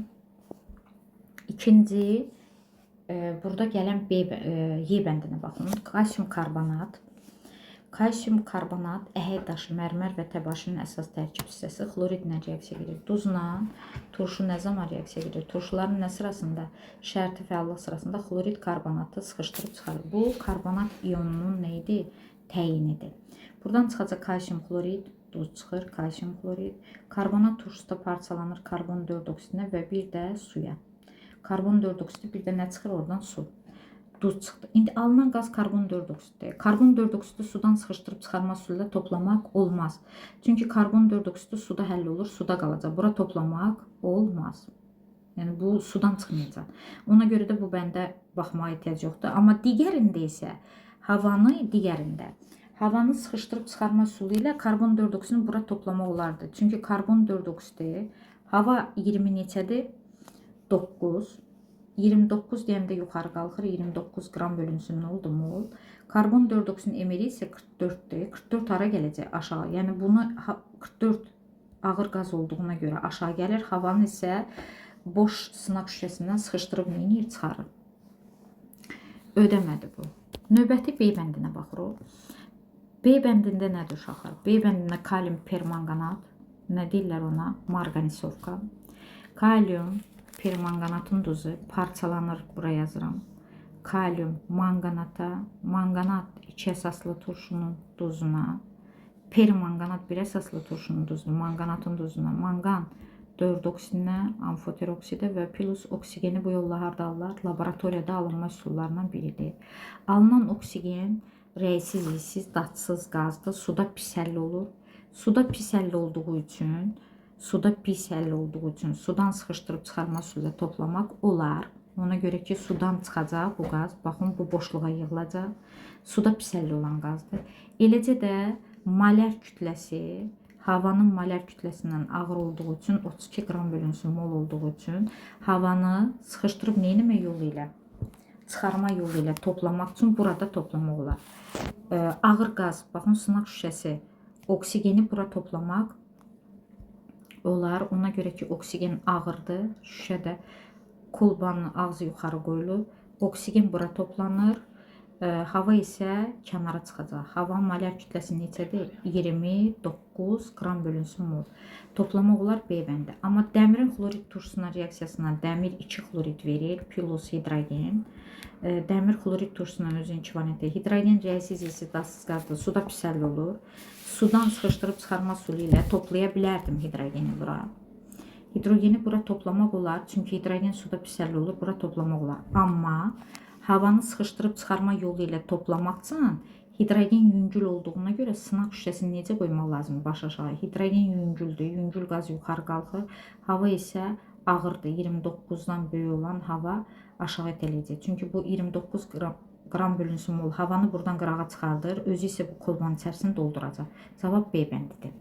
İkinci, burada gələn Y bəndinə baxın. Kalsium karbonat. Kalsium karbonat əhəy daşı, mərmər və təbaşının əsas tərkib hissəsi xloridlə reaksiya edir. Duzla turşu nə zaman reaksiya edir? Turşuların nə sırasında? Şərti fəallıq sırasında xlorid karbonatı sıxışdırıb çıxarır. Bu karbonat ionunun nə idi? Təyinidir. Buradan çıxacaq kalsium xlorid, duz çıxır, kalsium xlorid. Karbonat turşuda parçalanır karbon 4 oksidinə və bir də suya. Karbon 4 oksidi, bir də nə çıxır oradan? Su. Duz çıxdı. İndi alınan qaz karbon 4 oksididir. Karbon 4 oksidi sudan sıxışdırıb çıxarma üsulu ilə toplamaq olmaz. Çünki karbon 4 oksidi suda həll olur, suda qalacaq. Bura toplamaq olmaz. Yəni bu sudan çıxmayacaq. Ona görə də bu bəndə baxmağa ehtiyac yoxdur. Amma digərində isə havanı sıxışdırıb çıxarma üsulu ilə karbon 4 oksidini bura toplamaq olardı. Çünki karbon 4 oksidi hava 20 neçədir? 9. 29 deyəndə yuxarı qalxır. 29 qram bölünsün nə oldu mol. Karbon 4 oksidin emiri isə 44-dür. 44 hara gələcək? Aşağı. Yəni bunu 44 ağır qaz olduğuna görə aşağı gəlir. Havanı isə boş sınaq şüşəsindən sıxışdırıb neyini çıxarır. Ödəmədi bu. Növbəti B bəndinə baxırıq. B bəndində nədir uşaqlar? B bəndində kalium permanganat, nə deyirlər ona? Marganisovka. Kalium permanganatın duzu parçalanır, buraya yazıram. Kalium manganata, manganat 2 əsaslı turşunun duzuna, permanganat 1 əsaslı turşunun duzuna, manganatın duzuna, mangan 4 oksidinə, amfoter oksidi və plus oksigeni bu yolla harda alırlar? Laboratoriyada alınma üsullarından biridir. Alınan oksigen rəyissiz, iysiz, dadsız qazdır. Suda pis həll olur. Suda pis həll olduğu üçün sudan sıxışdırıb çıxarma üsulu ilə toplamaq olar. Ona görə ki, sudan çıxacaq bu qaz. Baxın, bu boşluğa yığılacaq. Suda pis həll olan qazdır. Eləcə də molar kütləsi, havanın molar kütləsindən ağır olduğu üçün, 32 qram bölünsün mol olduğu üçün havanı sıxışdırıb neyləmək yolu ilə? Çıxarma yolu ilə toplamaq üçün burada toplamaq olar. Ağır qaz, baxın, sınaq şüşəsi, oksigeni bura toplamaq olar. Ona görə ki, oksigen ağırdır. Şüşədə kolbanın ağzı yuxarı qoyulub. Oksigen bura toplanır. Hava isə kənara çıxacaq. Havanın molar kütləsi neçədir? 29 qram bölünsün mol. Toplamaq olar B bəndi. Amma dəmirin xlorid turşusuna reaksiyasına dəmir 2 xlorid verir, plus hidrogen. Dəmir xlorid turşusundan özünün 2 valenti. Hidrogen rəyissiz, iysiz, dadsız qazdır. Suda pis həll olur. Sudan sıxışdırıb çıxarma üsulu ilə toplaya bilərdim hidrogeni bura. Hidrogeni bura toplamaq olar. Çünki hidrogen suda pis həll olur. Bura toplamaq olar. Amma havanı sıxışdırıb çıxarma yolu ilə toplamaq üçün hidrogen yüngül olduğuna görə sınaq şüşəsini necə qoymaq lazımdır? Baş aşağı. Hidrogen yüngüldür. Yüngül qaz yuxarı qalxır. Hava isə ağırdır. 29-dan böyük olan hava aşağı itələyəcək. Çünki bu 29 qram bölünsün mol havanı buradan qırağa çıxardır. Özü isə bu kolbanın içərisini dolduracaq. Cavab B bəndidir.